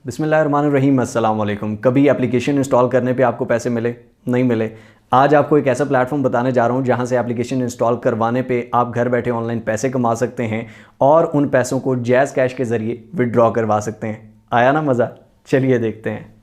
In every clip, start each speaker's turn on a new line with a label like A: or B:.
A: बिस्मिल्लाहिर्रहमानिर्रहीम, अस्सलाम वालेकुम। कभी एप्लीकेशन इंस्टॉल करने पे आपको पैसे मिले नहीं मिले? आज आपको एक ऐसा प्लेटफॉर्म बताने जा रहा हूँ जहाँ से एप्लीकेशन इंस्टॉल करवाने पे आप घर बैठे ऑनलाइन पैसे कमा सकते हैं और उन पैसों को जैज़ कैश के ज़रिए विड्रॉ करवा सकते हैं। आया ना मज़ा? चलिए देखते हैं।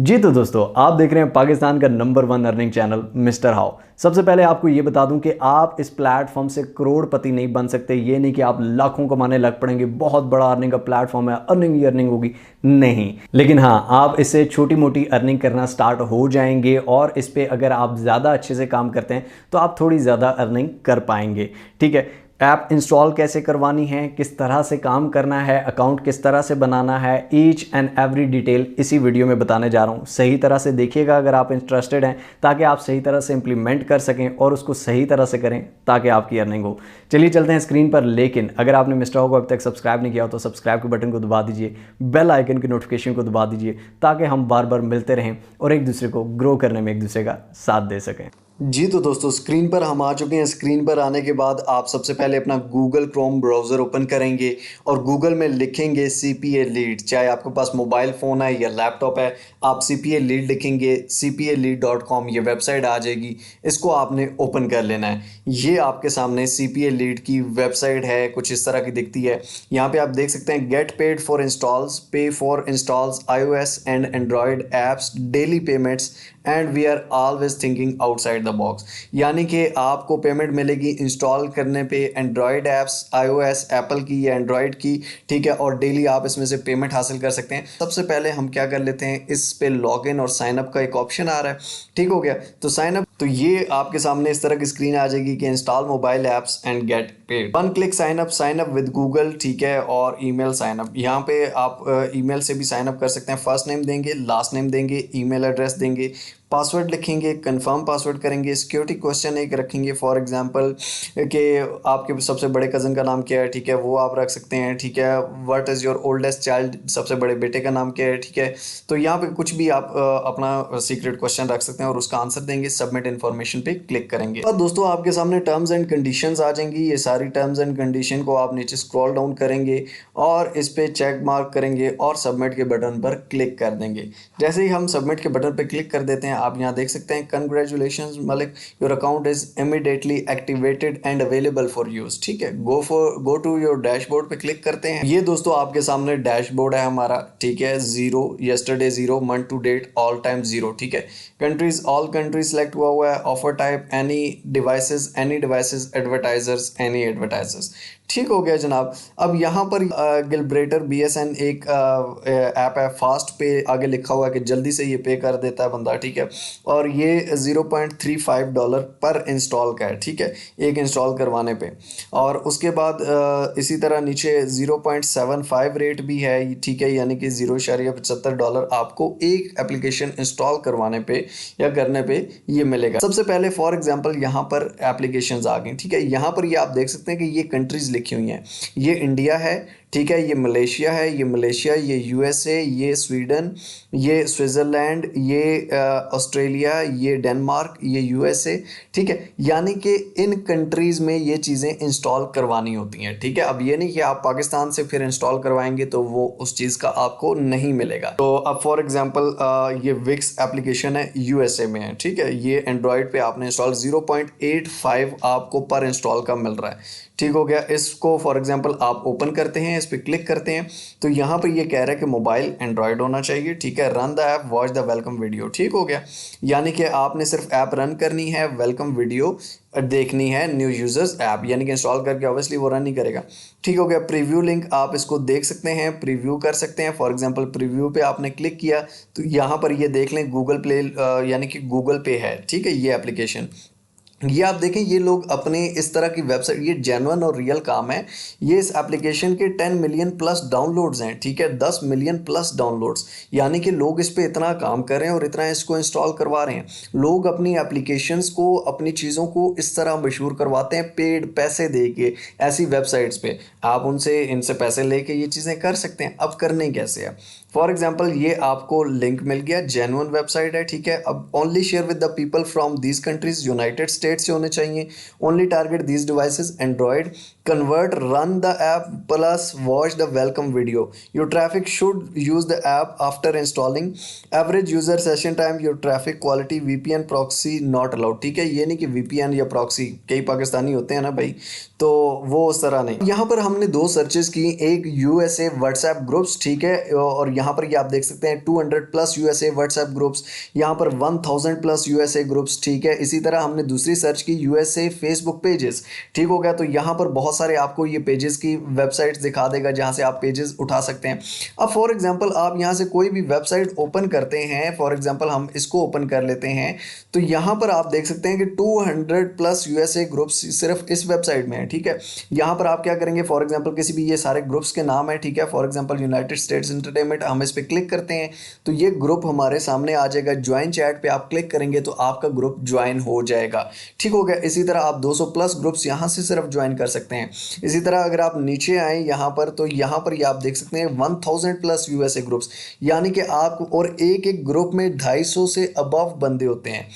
A: जी तो दोस्तों, आप देख रहे हैं पाकिस्तान का number 1 earning channel mister how. सबसे पहले आपको ये बता दूं कि आप इस प्लेटफॉर्म से करोड़पति नहीं बन सकते। ये नहीं कि आप लाखों कमाने लग पड़ेंगे, बहुत बड़ा अर्निंग का प्लेटफॉर्म है, अर्निंग ही अर्निंग होगी, नहीं। लेकिन हाँ, आप इससे छोटी मोटी अर्निंग करना स्टार्ट हो जाएंगे और इस पर अगर आप ज़्यादा अच्छे से काम करते हैं तो आप थोड़ी ज़्यादा अर्निंग कर पाएंगे। ठीक है, ऐप इंस्टॉल कैसे करवानी है, किस तरह से काम करना है, अकाउंट किस तरह से बनाना है, ईच एंड एवरी डिटेल इसी वीडियो में बताने जा रहा हूँ। सही तरह से देखिएगा अगर आप इंटरेस्टेड हैं, ताकि आप सही तरह से इंप्लीमेंट कर सकें और उसको सही तरह से करें ताकि आपकी अर्निंग हो। चलिए चलते हैं स्क्रीन पर। लेकिन अगर आपने मिस्टर हाउ को अभी तक सब्सक्राइब नहीं किया हो तो सब्सक्राइब के बटन को दबा दीजिए, बेल आइकन की नोटिफिकेशन को दबा दीजिए, ताकि हम बार बार मिलते रहें और एक दूसरे को ग्रो करने में एक दूसरे का साथ दे सकें। जी तो दोस्तों, स्क्रीन पर हम आ चुके हैं। स्क्रीन पर आने के बाद आप सबसे पहले अपना गूगल क्रोम ब्राउज़र ओपन करेंगे और गूगल में लिखेंगे CPA लीड। चाहे आपके पास मोबाइल फ़ोन है या लैपटॉप है, आप CPA लीड लिखेंगे, cpalead.com ये वेबसाइट आ जाएगी। इसको आपने ओपन कर लेना है। ये आपके सामने CPA लीड की वेबसाइट है, कुछ इस तरह की दिखती है। यहाँ पे आप देख सकते हैं get paid for installs, pay for installs iOS and android apps, daily payments and we are always thinking outside the box. यानी कि आपको पेमेंट मिलेगी इंस्टॉल करने पे एंड्रॉयड ऐप्स, iOS एप्पल की या एंड्रॉयड की, ठीक है, और डेली आप इसमें से पेमेंट हासिल कर सकते हैं। सबसे पहले हम क्या कर लेते हैं, इस पे लॉगिन और साइन अप का एक ऑप्शन आ रहा है, ठीक हो गया। तो साइन अप, तो ये आपके सामने इस तरह की स्क्रीन आ जाएगी कि install mobile apps and get paid, one click sign up with Google, ठीक है, और ईमेल साइन अप। यहाँ पे आप ईमेल से भी साइन अप कर सकते हैं। फर्स्ट नेम देंगे, लास्ट नेम देंगे, ईमेल एड्रेस देंगे, पासवर्ड लिखेंगे, कंफर्म पासवर्ड करेंगे, सिक्योरिटी क्वेश्चन एक रखेंगे, फॉर एग्जांपल कि आपके सबसे बड़े कज़न का नाम क्या है, ठीक है, वो आप रख सकते हैं, ठीक है। What is your oldest child, सबसे बड़े बेटे का नाम क्या है, ठीक है। तो यहाँ पे कुछ भी आप अपना सीक्रेट क्वेश्चन रख सकते हैं और उसका आंसर देंगे, सबमिट इन्फॉर्मेशन पे क्लिक करेंगे। और दोस्तों, आपके सामने टर्म्स एंड कंडीशंस आ जाएंगी। ये सारी टर्म्स एंड कंडीशन को आप नीचे स्क्रॉल डाउन करेंगे और इस पे चेक मार्क करेंगे और सबमिट के बटन पर क्लिक कर देंगे। जैसे ही हम सबमिट के बटन पर क्लिक कर देते हैं, आप यहाँ देख सकते हैं congratulations Malik, your account is immediately activated and available for use. ठीक है, गो टू योर डैशबोर्ड पे क्लिक करते हैं। ये दोस्तों आपके सामने डैशबोर्ड है हमारा, ठीक है। 0 yesterday 0, month to date all time 0, ठीक है। कंट्रीज, ऑल कंट्रीज सेलेक्ट हुआ है। Offer type any devices, advertisers, any advertisers, ठीक हो गया जनाब। अब यहाँ पर गिलब्रेटर BSN एक ऐप है, फास्ट पे आगे लिखा हुआ है कि जल्दी से ये पे कर देता है बंदा, ठीक है। और ये $0.35 पर इंस्टॉल का है, ठीक है, एक इंस्टॉल करवाने पे। और उसके बाद इसी तरह नीचे 0.75 रेट भी है, ठीक है, यानी कि $0.75 आपको एक एप्लीकेशन इंस्टॉल करवाने पे या करने पे ये मिलेगा। सबसे पहले फॉर एग्जांपल यहाँ पर एप्लीकेशंस आ गई, ठीक है। यहाँ पर ये आप देख सकते हैं कि ये कंट्रीज लिखी हुई हैं। ये इंडिया है, ठीक है, ये मलेशिया है, ये USA, ये स्वीडन, ये स्विट्ज़रलैंड, ये ऑस्ट्रेलिया, ये डेनमार्क, ये USA, ठीक है। यानी कि इन कंट्रीज़ में ये चीज़ें इंस्टॉल करवानी होती हैं, ठीक है। अब ये नहीं कि आप पाकिस्तान से फिर इंस्टॉल करवाएंगे तो वो उस चीज़ का आपको नहीं मिलेगा। तो अब फॉर एग्जांपल ये विक्स एप्लीकेशन है, USA में है, ठीक है। ये एंड्रॉयड पे आपने इंस्टॉल 0.85 आपको पर इंस्टॉल का मिल रहा है, ठीक हो गया। इसको फॉर एग्जांपल आप ओपन करते हैं, इस पर क्लिक करते हैं, तो यहाँ पर ये कह रहा है कि मोबाइल एंड्रॉयड होना चाहिए, ठीक है। Run the app, watch the welcome video, ठीक हो गया। यानी कि आपने सिर्फ ऐप रन करनी है, वेलकम वीडियो देखनी है, न्यू यूजर्स ऐप, यानी कि इंस्टॉल करके ऑब्वियसली वो रन नहीं करेगा, ठीक हो गया। प्रीव्यू लिंक आप इसको देख सकते हैं, प्रीव्यू कर सकते हैं। फॉर एग्जांपल प्रीव्यू पे आपने क्लिक किया तो यहाँ पर ये देख लें गूगल प्ले यानी कि गूगल पे है, ठीक है, ये एप्लीकेशन। ये आप देखें, ये लोग अपने इस तरह की वेबसाइट, ये जेन्युइन और रियल काम है। ये इस एप्लीकेशन के 10 मिलियन प्लस डाउनलोड्स हैं, ठीक है, 10 मिलियन प्लस डाउनलोड्स, यानी कि लोग इस पे इतना काम कर रहे हैं और इतना इसको इंस्टॉल करवा रहे हैं। लोग अपनी एप्लीकेशंस को, अपनी चीज़ों को इस तरह मशहूर करवाते हैं पेड पैसे दे के। ऐसी वेबसाइट्स पे आप उनसे, इनसे पैसे लेके ये चीज़ें कर सकते हैं। अब करने कैसे है, फॉर एग्जाम्पल ये आपको लिंक मिल गया, जेन्युइन वेबसाइट है, ठीक है। अब only share with the people from these countries, United states से होने चाहिए, only target these devices, Android, convert, run the app plus watch the welcome video, your traffic should use the app after installing, average user session time, your traffic quality, VPN proxy not allowed, ठीक है। ये नहीं कि VPN या proxy, कई पाकिस्तानी होते हैं ना भाई, तो वो उस तरह नहीं। यहाँ पर हमने दो सर्चेस की, एक यूएसए व्हाट्सएप ग्रुप्स, ठीक है, और यहाँ पर ये आप देख सकते हैं 200 प्लस यूएसए व्हाट्सएप ग्रुप्स, यहाँ पर 1000 प्लस यूएसए ग्रुप्स, ठीक है। इसी तरह हमने दूसरी सर्च की यूएसए फेसबुक पेजेस, ठीक हो गया। तो यहाँ पर बहुत सारे आपको ये पेजेस की वेबसाइट्स दिखा देगा जहाँ से आप पेजेस उठा सकते हैं। अब फॉर एग्जाम्पल आप यहाँ से कोई भी वेबसाइट ओपन करते हैं, फॉर एग्जाम्पल हम इसको ओपन कर लेते हैं, तो यहाँ पर आप देख सकते हैं कि 200 प्लस यूएसए ग्रुप्स सिर्फ इस वेबसाइट में है, ठीक है। यहाँ पर आप क्या करेंगे, फॉर एग्जांपल किसी भी, ये सारे ग्रुप्स के नाम है, ठीक है। For example United states entertainment, हम इस पर क्लिक करते हैं तो ये ग्रुप हमारे सामने आ जाएगा। ज्वाइन चैट पे आप क्लिक करेंगे तो आपका ग्रुप ज्वाइन हो जाएगा, ठीक हो गया। इसी तरह आप 200 प्लस ग्रुप्स यहाँ से सिर्फ ज्वाइन कर सकते हैं। इसी तरह अगर आप नीचे आए यहाँ पर, तो यहाँ पर ये आप देख सकते हैं 1000 प्लस यूएसए ग्रुप्स, यानी कि आप, और एक एक ग्रुप में 250 से अबव बंदे होते हैं।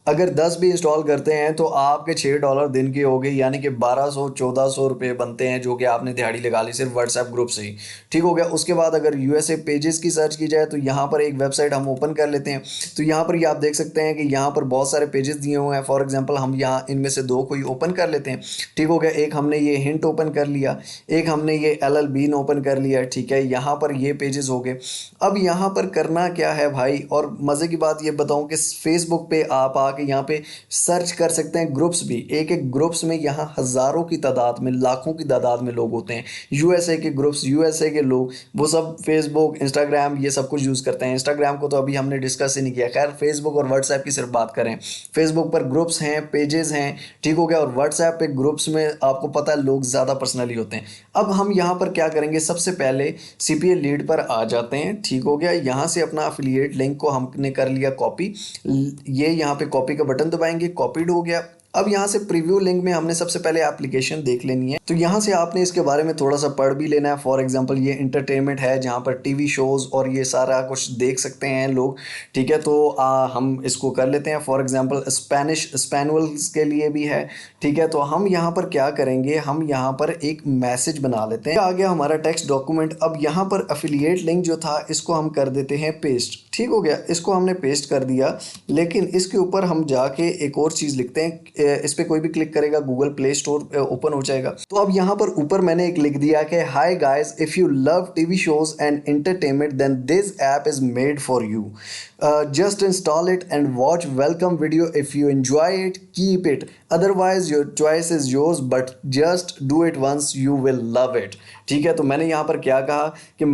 A: अगर 10 भी इंस्टॉल करते हैं तो आपके $6 दिन के हो गए, यानी कि 1200-1400 रुपये बनते हैं, जो कि आपने दिहाड़ी लगा ली सिर्फ व्हाट्सएप ग्रुप से ही, ठीक हो गया। उसके बाद अगर यूएसए पेजेस की सर्च की जाए तो यहाँ पर एक वेबसाइट हम ओपन कर लेते हैं, तो यहाँ पर ये आप देख सकते हैं कि यहाँ पर बहुत सारे पेजेस दिए हुए हैं। फॉर एग्जाम्पल हम यहाँ इनमें से दो कोई ओपन कर लेते हैं, ठीक हो गया। एक हमने ये हिंट ओपन कर लिया, एक हमने ये LL बीन ओपन कर लिया, ठीक है। यहाँ पर ये पेजेस हो गए। अब यहाँ पर करना क्या है भाई, और मज़े की बात ये बताऊँ कि फेसबुक पे आप कि यहाँ पे सर्च कर सकते हैं ग्रुप्स भी, एक एक ग्रुप्स में यहाँ हज़ारों की तादाद में, लाखों की तादाद में लोग होते हैं। यूएसए के ग्रुप्स, यूएसए के लोग, वो सब फेसबुक, इंस्टाग्राम, ये सब कुछ यूज़ करते हैं। इंस्टाग्राम को तो अभी हमने डिस्कस ही नहीं किया। खैर फेसबुक और व्हाट्सएप की सिर्फ बात करें, फेसबुक पर ग्रुप्स हैं, पेजेस हैं, ठीक हो गया। और व्हाट्सएप पे ग्रुप्स में आपको पता है लोग ज़्यादा पर्सनली होते हैं। अब हम यहाँ पर क्या करेंगे, सबसे पहले CPA लीड पर आ जाते हैं, ठीक हो गया। यहाँ से अपना एफिलिएट लिंक को हमने कर लिया कॉपी, ये यहाँ पे कॉपी का बटन दबाएंगे, कॉपीड हो गया। अब यहाँ से प्रीव्यू लिंक में हमने सबसे पहले एप्लीकेशन देख लेनी है, तो यहाँ से आपने इसके बारे में थोड़ा सा पढ़ भी लेना है। फॉर एग्जांपल ये इंटरटेनमेंट है, जहाँ पर टीवी शोज़ और ये सारा कुछ देख सकते हैं लोग, ठीक है। तो हम इसको कर लेते हैं। फॉर एग्जांपल स्पेनुअल्स के लिए भी है, ठीक है। तो हम यहाँ पर क्या करेंगे, हम यहाँ पर एक मैसेज बना लेते हैं। आ गया हमारा टेक्स्ट डॉक्यूमेंट। अब यहाँ पर एफिलिएट लिंक जो था इसको हम कर देते हैं पेस्ट, ठीक हो गया। इसको हमने पेस्ट कर दिया, लेकिन इसके ऊपर हम जाके एक और चीज़ लिखते हैं। इस पर कोई भी क्लिक करेगा गूगल प्ले स्टोर ओपन हो जाएगा। तो अब यहाँ पर ऊपर मैंने एक लिख दिया कि hi guys, if you love TV shows and entertainment then this app is made for you, just install it and watch welcome video. If you enjoy it keep it, otherwise your choice is yours, but just do it once, you will love it, ठीक है। तो मैंने यहाँ पर क्या कहा कि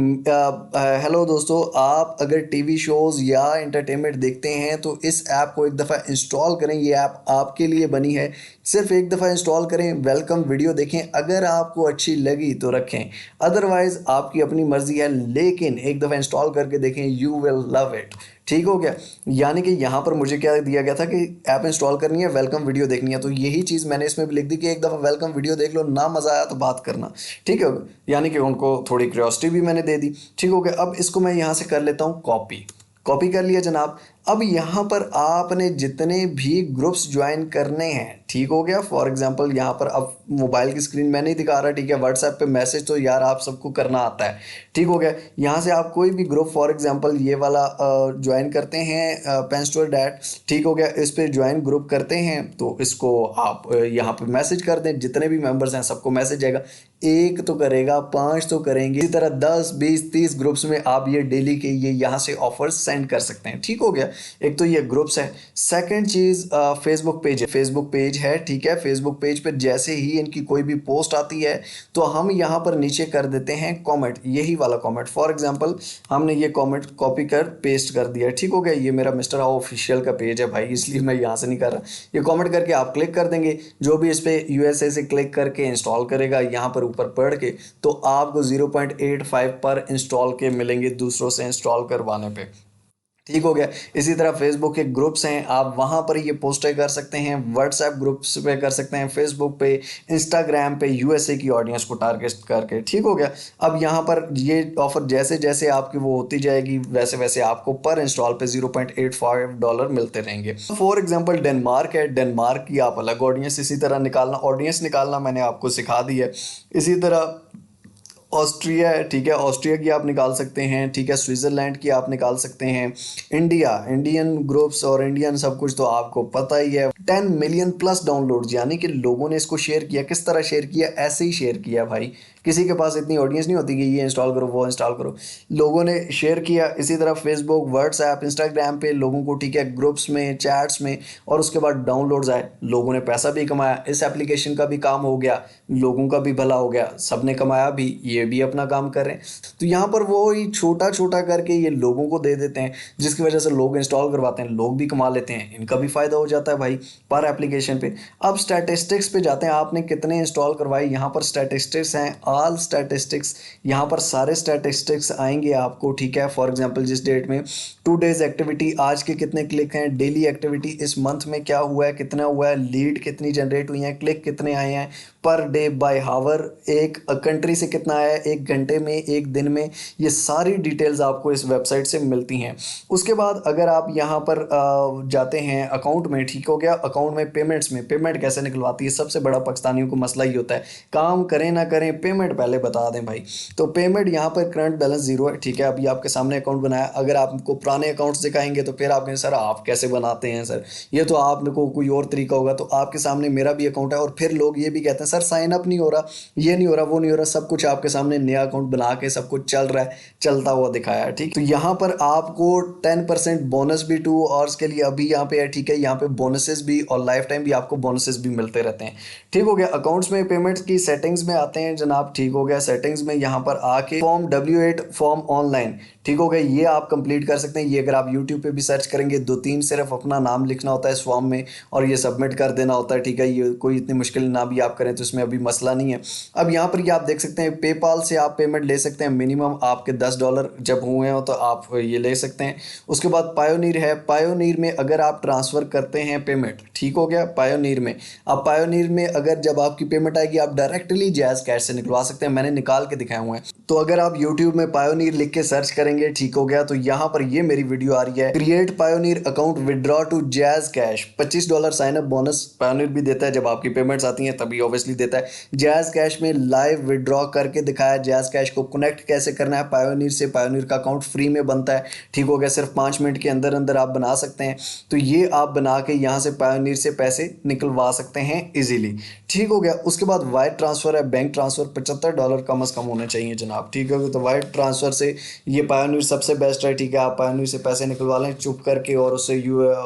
A: hello दोस्तों, आप अगर टीवी शोज़ या एंटरटेनमेंट देखते हैं तो इस ऐप को एक दफ़ा इंस्टॉल करें, ये ऐप आपके लिए बनी है, सिर्फ एक दफ़ा इंस्टॉल करें, वेलकम वीडियो देखें, अगर आपको अच्छी लगी तो रखें, अदरवाइज़ आपकी अपनी मर्ज़ी है, लेकिन एक दफ़ा इंस्टॉल करके देखें, यू विल लव इट, ठीक हो गया। यानी कि यहाँ पर मुझे क्या दिया गया था कि ऐप इंस्टॉल करनी है, वेलकम वीडियो देखनी है, तो यही चीज़ मैंने इसमें भी लिख दी कि एक दफ़ा वेलकम वीडियो देख लो, ना मज़ा आया तो बात करना, ठीक है। यानी कि उनको थोड़ी क्यूरियोसिटी भी मैंने दे दी, ठीक हो गया। अब इसको मैं यहाँ से कर लेता हूँ कॉपी, कॉपी कर लिया जनाब। अब यहाँ पर आपने जितने भी ग्रुप्स ज्वाइन करने हैं, ठीक हो गया। फॉर एग्जांपल यहाँ पर अब मोबाइल की स्क्रीन मैं नहीं दिखा रहा, ठीक है। व्हाट्सएप पे मैसेज तो यार आप सबको करना आता है, ठीक हो गया। यहाँ से आप कोई भी ग्रुप, फॉर एग्जांपल ये वाला ज्वाइन करते हैं पेन स्टोर डैट, ठीक हो गया। इस पर ज्वाइन ग्रुप करते हैं तो इसको आप यहाँ पर मैसेज कर दें, जितने भी मेम्बर्स हैं सबको मैसेज आएगा। एक तो करेगा, 5 तो करेंगे, इसी तरह 10, 20, 30 ग्रुप्स में आप ये डेली के ये यहाँ से ऑफर्स सेंड कर सकते हैं, ठीक हो गया। एक तो ये ग्रुप्स है। सेकंड चीज़ फेसबुक पेज है, फेसबुक पेज है, ठीक है। फेसबुक पेज पर जैसे ही इनकी कोई भी पोस्ट आती है तो हम यहाँ पर नीचे कर देते हैं कमेंट, यही वाला कमेंट। फॉर एग्जांपल हमने ये कमेंट कॉपी कर पेस्ट कर दिया, ठीक हो गया। ये मेरा मिस्टर हाउ ऑफिशियल का पेज है भाई, इसलिए मैं यहाँ से नहीं कर रहा। ये कॉमेंट करके आप क्लिक कर देंगे, जो भी इस पर USA से क्लिक करके इंस्टॉल करेगा यहाँ पर ऊपर पढ़ के, तो आपको 0.85 पर इंस्टॉल के मिलेंगे दूसरों से इंस्टॉल करवाने पे,
B: ठीक हो गया। इसी तरह फेसबुक के ग्रुप्स हैं, आप वहाँ पर ये पोस्टें कर सकते हैं, व्हाट्सएप ग्रुप्स पे कर सकते हैं, फेसबुक पे, इंस्टाग्राम पे, यूएसए की ऑडियंस को टारगेट करके। ठीक हो गया। अब यहाँ पर ये ऑफर जैसे जैसे आपकी वो होती जाएगी वैसे वैसे आपको पर इंस्टॉल पे $0.85 मिलते रहेंगे। फॉर एग्जाम्पल डेनमार्क है, डेनमार्क की आप अलग ऑडियंस इसी तरह निकालना, ऑडियंस निकालना मैंने आपको सिखा दी है। इसी तरह ऑस्ट्रिया है, ठीक है, ऑस्ट्रिया की आप निकाल सकते हैं, ठीक है, स्विट्ज़रलैंड की आप निकाल सकते हैं। इंडिया, इंडियन ग्रुप्स और इंडियन सब कुछ तो आपको पता ही है। 10 मिलियन प्लस डाउनलोड्स, यानी कि लोगों ने इसको शेयर किया। किस तरह शेयर किया? ऐसे ही शेयर किया भाई, किसी के पास इतनी ऑडियंस नहीं होती कि ये इंस्टॉल करो वो इंस्टॉल करो, लोगों ने शेयर किया। इसी तरह फेसबुक, व्हाट्सएप, इंस्टाग्राम पे लोगों को, ठीक है, ग्रुप्स में, चैट्स में, और उसके बाद डाउनलोड्स आए, लोगों ने पैसा भी कमाया, इस एप्लीकेशन का भी काम हो गया, लोगों का भी भला हो गया, सबने कमाया भी, ये भी अपना काम कर रहे हैं। तो यहाँ पर वो ही छोटा छोटा करके ये लोगों को दे देते हैं, जिसकी वजह से लोग इंस्टॉल करवाते हैं, लोग भी कमा लेते हैं, इनका भी फ़ायदा हो जाता है भाई पर एप्लीकेशन पे। अब स्टैटिस्टिक्स पे जाते हैं, आपने कितने इंस्टॉल करवाए, यहाँ पर स्टैटिस्टिक्स हैं, ऑल स्टैटिस्टिक्स, यहाँ पर सारे स्टैटिस्टिक्स आएंगे आपको। ठीक है, फॉर एग्जांपल जिस डेट में 2 डेज एक्टिविटी, आज के कितने क्लिक हैं, डेली एक्टिविटी, इस मंथ में क्या हुआ है, कितना हुआ है, लीड कितनी जनरेट हुई है, क्लिक कितने आए हैं, पर डे, बाय हावर, एक कंट्री से कितना आया है, एक घंटे में, एक दिन में, ये सारी डिटेल्स आपको इस वेबसाइट से मिलती हैं। उसके बाद अगर आप यहाँ पर जाते हैं अकाउंट में, ठीक हो गया, अकाउंट में पेमेंट्स में, पेमेंट कैसे निकलवाती है, सबसे बड़ा पाकिस्तानियों को मसला ही होता है, काम करें ना करें पेमेंट पहले बता दें भाई। तो पेमेंट यहाँ पर करंट बैलेंस 0 है, ठीक है, अभी आपके सामने अकाउंट बनाया, अगर आपको पुराने अकाउंट्स दिखाएंगे तो फिर आप कहें सर आप कैसे बनाते हैं सर, ये तो आपको कोई और तरीका होगा। तो आपके सामने मेरा भी अकाउंट है, और फिर लोग ये भी कहते हैं सर साइन अप नहीं हो रहा, ये नहीं हो रहा, वो नहीं हो रहा, सब कुछ आपके सामने नया अकाउंट बना के सब कुछ चल रहा है, चलता हुआ दिखाया है। ठीक, तो यहाँ पर आपको 10% बोनस भी 2 आवर्स के लिए अभी यहाँ पे है, ठीक है, यहाँ पे बोनसेस भी और लाइफ टाइम भी आपको बोनसेस भी मिलते रहते हैं। ठीक हो गया। अकाउंट्स में पेमेंट्स की सेटिंग्स में आते हैं जनाब, ठीक हो गया, सेटिंग्स में यहाँ पर आके फॉर्म W8 फॉर्म ऑनलाइन, ठीक हो गया, ये आप कंप्लीट कर सकते हैं। ये अगर आप YouTube पे भी सर्च करेंगे, 2-3 सिर्फ अपना नाम लिखना होता है इस फॉर्म में और ये सबमिट कर देना होता है, ठीक है, ये कोई इतनी मुश्किल ना भी आप करें तो इसमें अभी मसला नहीं है। अब यहाँ पर ये आप देख सकते हैं पेपाल से आप पेमेंट ले सकते हैं, मिनिमम आपके $10 जब हुए हो तो आप ये ले सकते हैं। उसके बाद पायोनीर है, पायोनीर में अगर आप ट्रांसफ़र करते हैं पेमेंट, ठीक हो गया, पायोनीर में, अब पायोनीर में अगर जब आपकी पेमेंट आएगी आप डायरेक्टली जैज़ कैश से निकलवा सकते हैं, मैंने निकाल के दिखाए हुए हैं। तो अगर आप यूट्यूब में पायोनीर लिख के सर्च करेंगे, ठीक हो गया, तो यहाँ पर ये मेरी वीडियो आ रही है, create Payoneer account withdraw to JazzCash, $25 sign up bonus Payoneer भी देता है, जब आपकी पेमेंट्स आती हैं तभी ऑब्वियसली देता है। जैज़ कैश में लाइव विदड्रॉ करके दिखाया, जैज़ कैश को कनेक्ट कैसे करना है पायोनीर से, पायोनीर का अकाउंट फ्री में बनता है, ठीक हो गया, सिर्फ 5 मिनट के अंदर अंदर आप बना सकते हैं। तो ये आप बना के यहाँ से पायोनीर से पैसे निकलवा सकते हैं इजीली, ठीक हो गया। उसके बाद वायर ट्रांसफ़र है, बैंक ट्रांसफ़र $75 कम से कम होने चाहिए जनाब, ठीक है, तो वायर ट्रांसफ़र से ये पायोनीर सबसे बेस्ट है, ठीक है, आप पायोनीर से पैसे निकलवा लें चुप करके और उससे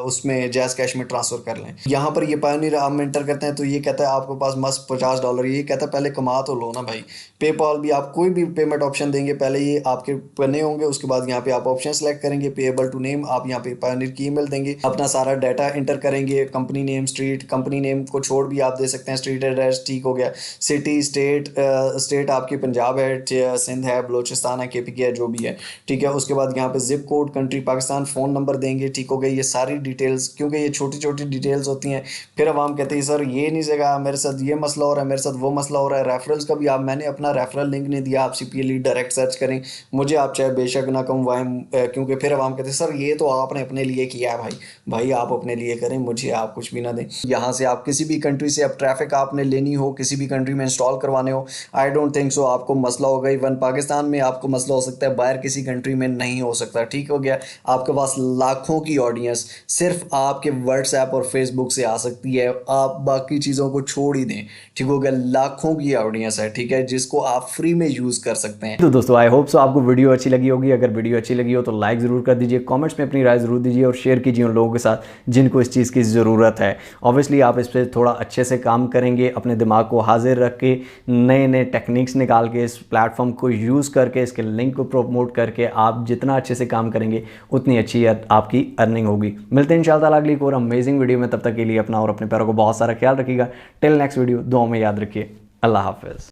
B: उसमें जैज़ कैश में ट्रांसफ़र कर लें। यहाँ पर ये पायोनीर हम एंटर करते हैं तो ये कहता है आपके पास मस्त $50, ये कहता है पहले कमा तो लो ना भाई। पेपॉल भी आप कोई भी पेमेंट ऑप्शन देंगे पहले ये आपके बने होंगे, उसके बाद यहाँ पे आप ऑप्शन सेलेक्ट करेंगे, पेएबल टू नेम, आप यहाँ पे पायोनीर की ईमेल देंगे, अपना सारा डाटा एंटर करेंगे, company name, street, company name को छोड़ भी आप दे सकते हैं, स्ट्रीट एड्रेस, ठीक हो गया, सिटी, स्टेट आपकी पंजाब है, सिंध है, बलोचिस्तान है, KPK है, जो भी है, ठीक है। उसके बाद यहाँ पे zip code, country Pakistan, phone number देंगे, ठीक हो गया, ये सारी डिटेल्स, क्योंकि ये छोटी छोटी डिटेल्स होती हैं। फिर अब हम कहते हैं सर ये नहीं सका, मेरे साथ ये मसला हो रहा है, मेरे साथ वो मसला हो रहा है, रेफरल्स का भी आप, मैंने अपना रेफरल लिंक नहीं दिया, आप CPA लीड डायरेक्ट सर्च करें, मुझे आप चाहे बेशक ना कमवाएं, क्योंकि फिर अब हम कहते हैं सर ये तो आपने अपने लिए किया है भाई आप अपने लिए करें, मुझे आप कुछ भी ना दें। यहाँ से आप किसी भी कंट्री से अब ट्रैफिक आपने लेनी हो, किसी भी कंट्री में इंस्टॉल करवाने हो, आई डोंट थिंक सो आपको मसला होगा। इवन पाकिस्तान में आपको मसला हो सकता है, बाहर किसी कंट्री में नहीं हो सकता, ठीक हो गया। आपके पास लाखों की ऑडियंस सिर्फ आपके व्हाट्सएप और फेसबुक से आ सकती है, आप बाकी चीज़ों को छोड़ ही दें, ठीक हो गया, लाखों की ऑडियंस है, ठीक है, जिसको आप फ्री में यूज़ कर सकते हैं।
A: तो दोस्तों आई होप सो आपको वीडियो अच्छी लगी होगी, अगर वीडियो अच्छी लगी हो तो लाइक ज़रूर कर दीजिए, कमेंट्स में अपनी राय ज़रूर दीजिए और शेयर कीजिए उन लोगों के साथ जिनको इस चीज़ की ज़रूरत है। ऑब्वियसली आप इस पर थोड़ा अच्छे से काम करेंगे, अपने दिमाग को हाजिर रख के नए नए टेक्निक्स निकाल के इस प्लेटफॉर्म को यूज़ करके इसके लिंक को प्रमोट करके आप जितना अच्छे से काम करेंगे उतनी अच्छी आपकी अर्निंग होगी। मिलते हैं इंशाल्लाह अगली और अमेजिंग वीडियो में, तब तक के लिए अपना और अपने पैरों को बहुत सारा ख्याल रखिएगा। टिल नेक्स्ट वीडियो, दुआ में याद रखिए। अल्लाह हाफिज़।